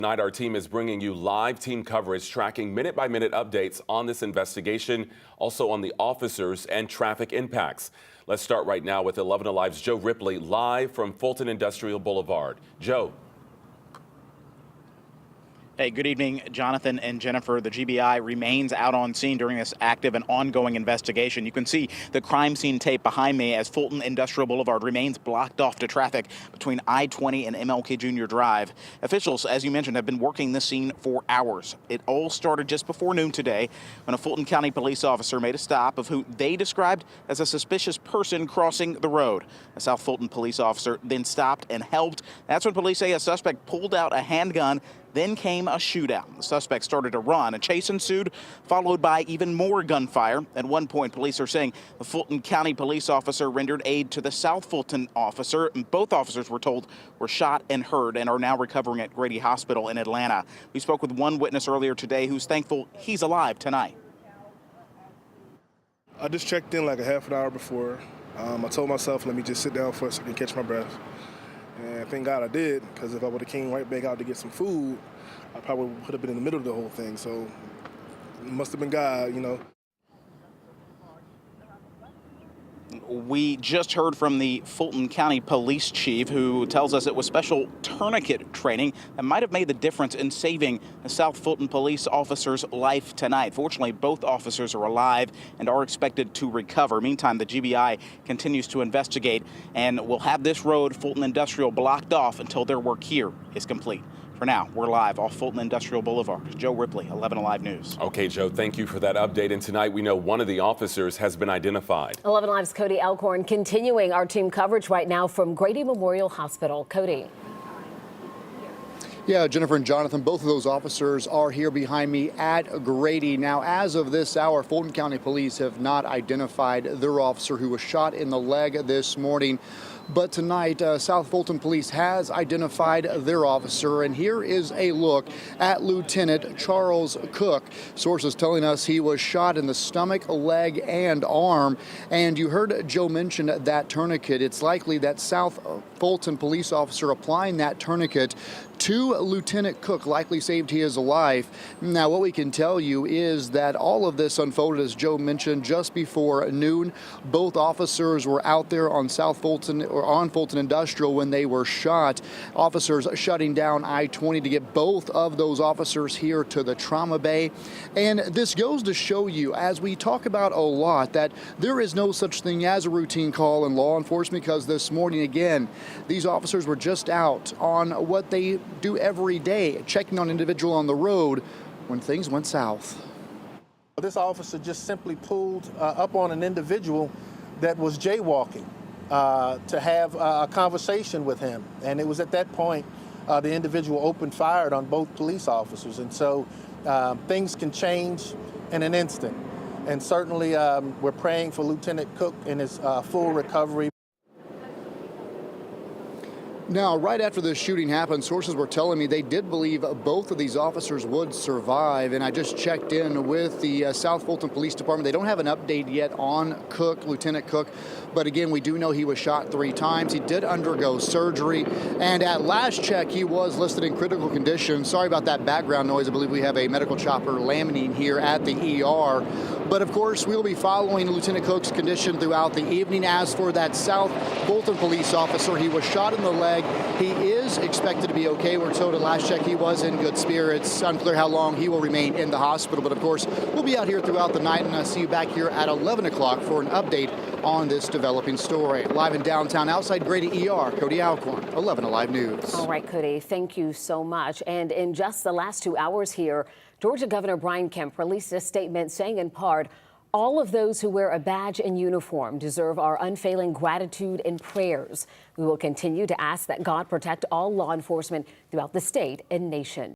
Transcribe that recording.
Tonight, our team is bringing you live team coverage, tracking minute-by-minute updates on this investigation, also on the officers and traffic impacts. Let's start right now with 11 Alive's Joe Ripley, live from Fulton Industrial Boulevard. Joe. Hey, good evening, Jonathan and Jennifer. The GBI remains out on scene during this active and ongoing investigation. You can see the crime scene tape behind me as Fulton Industrial Boulevard remains blocked off to traffic between I-20 and MLK Jr. Drive. Officials, as you mentioned, have been working this scene for hours. It all started just before noon today when a Fulton County police officer made a stop of who they described as a suspicious person crossing the road. A South Fulton police officer then stopped and helped. That's when police say a suspect pulled out a handgun. Then came a shootout. The suspect started to run. A chase ensued, followed by even more gunfire. At one point, police are saying the Fulton County police officer rendered aid to the South Fulton officer. Both officers, we're told, were shot and hurt and are now recovering at Grady Hospital in Atlanta. We spoke with one witness earlier today who's thankful he's alive tonight. I just checked in like a half an hour before. I told myself, let me just sit down for a second, catch my breath. And thank God I did, because if I would have came right back out to get some food, I probably would have been in the middle of the whole thing. So it must have been God, you know. We just heard from the Fulton County police chief, who tells us it was special tourniquet training that might have made the difference in saving the South Fulton police officer's life tonight. Fortunately, both officers are alive and are expected to recover. Meantime, the GBI continues to investigate and will have this road, Fulton Industrial, blocked off until their work here is complete. For now, we're live off Fulton Industrial Boulevard. Joe Ripley, 11 Alive News. Okay, Joe, thank you for that update. And tonight, we know one of the officers has been identified. 11 Alive's Cody Elkhorn continuing our team coverage right now from Grady Memorial Hospital. Cody. Yeah, Jennifer and Jonathan, both of those officers are here behind me at Grady. Now, as of this hour, Fulton County Police have not identified their officer who was shot in the leg this morning. But tonight, South Fulton Police has identified their officer, and here is a look at Lieutenant Charles Cook. Sources telling us he was shot in the stomach, leg, and arm. And you heard Joe mention that tourniquet. It's likely that South Fulton police officer applying that tourniquet to Lieutenant Cook likely saved his life. Now, what we can tell you is that all of this unfolded, as Joe mentioned, just before noon. Both officers were out there on South Fulton or on Fulton Industrial when they were shot. Officers shutting down I-20 to get both of those officers here to the trauma bay. And this goes to show you, as we talk about a lot, that there is no such thing as a routine call in law enforcement, because this morning, again, these officers were just out on what they do every day, checking on an individual on the road when things went south. This officer just simply pulled up on an individual that was jaywalking to have a conversation with him. And it was at that point the individual opened fire on both police officers. And so things can change in an instant. And certainly we're praying for Lieutenant Cook in his full recovery. Now, right after the shooting happened, sources were telling me they did believe both of these officers would survive. And I just checked in with the South Fulton Police Department. They don't have an update yet on Cook, Lieutenant Cook. But again, we do know he was shot 3 times. He did undergo surgery. And at last check, he was listed in critical condition. Sorry about that background noise. I believe we have a medical chopper landing here at the ER. But of course, we'll be following Lieutenant Cook's condition throughout the evening. As for that South Fulton police officer, he was shot in the leg. He is expected to be okay. We're told at last check he was in good spirits. Unclear how long he will remain in the hospital. But of course, we'll be out here throughout the night, and I'll see you back here at 11 o'clock for an update on this developing story. Live in downtown outside Grady ER, Cody Alcorn, 11 Alive News. All right, Cody, thank you so much. And in just the last 2 hours here, Georgia Governor Brian Kemp released a statement saying in part, all of those who wear a badge and uniform deserve our unfailing gratitude and prayers. We will continue to ask that God protect all law enforcement throughout the state and nation.